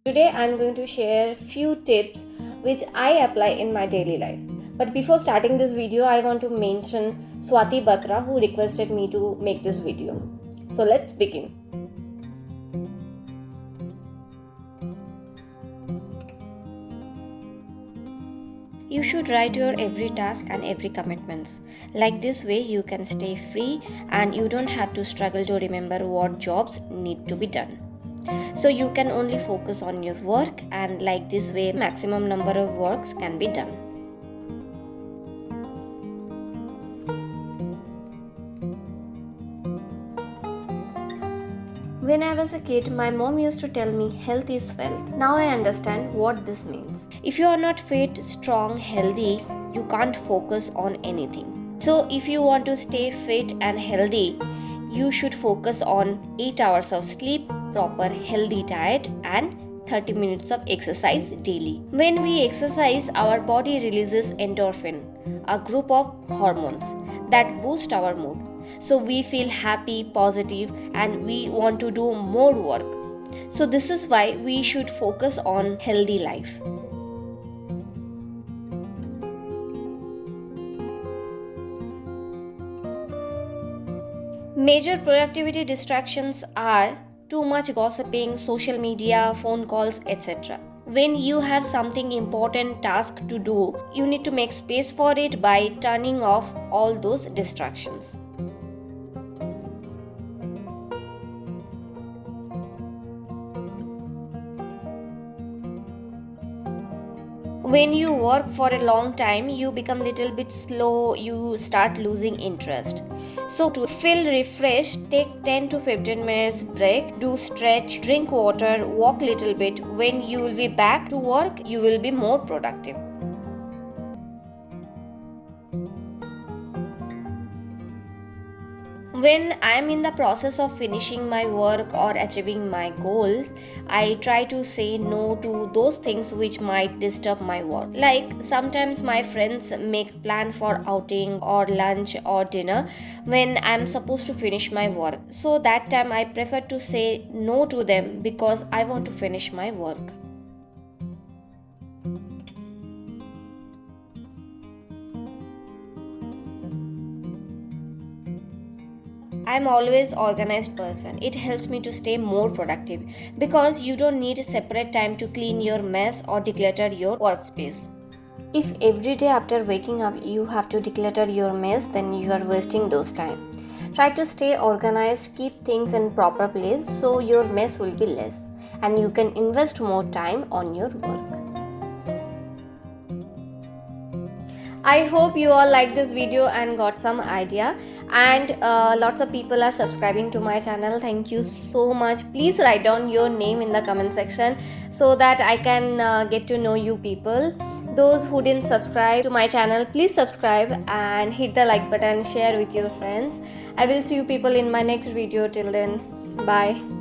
Today I'm going to share few tips which I apply in my daily life. But before starting this video, I want to mention Swati Batra who requested me to make this video. So let's begin. You should write your every task and every commitments. Like this way you can stay free and you don't have to struggle to remember what jobs need to be done. So you can only focus on your work, and like this way maximum number of works can be done. When I was a kid, my mom used to tell me health is wealth. Now I understand what this means. If you are not fit, strong, healthy, you can't focus on anything. So if you want to stay fit and healthy, you should focus on 8 hours of sleep, proper healthy diet and 30 minutes of exercise daily. When we exercise, our body releases endorphin, a group of hormones that boost our mood. So we feel happy, positive, and we want to do more work. So this is why we should focus on healthy life. Major productivity distractions are too much gossiping, social media, phone calls, etc. When you have something important task to do, you need to make space for it by turning off all those distractions. When you work for a long time, you become little bit slow, you start losing interest. So to feel refreshed, take 10 to 15 minutes break, do stretch, drink water, walk little bit. When you will be back to work, you will be more productive. When I am in the process of finishing my work or achieving my goals, I try to say no to those things which might disturb my work. Like sometimes my friends make plan for outing or lunch or dinner when I am supposed to finish my work. So that time I prefer to say no to them because I want to finish my work. I'm always organized person. It helps me to stay more productive because you don't need a separate time to clean your mess or declutter your workspace. If every day after waking up you have to declutter your mess, then you are wasting those time. Try to stay organized, keep things in proper place so your mess will be less and you can invest more time on your work. I hope you all liked this video and got some idea, and lots of people are subscribing to my channel. Thank you so much. Please write down your name in the comment section so that I can get to know you people. Those who didn't subscribe to my channel, please subscribe and hit the like button, share with your friends. I will see you people in my next video. Till then, bye.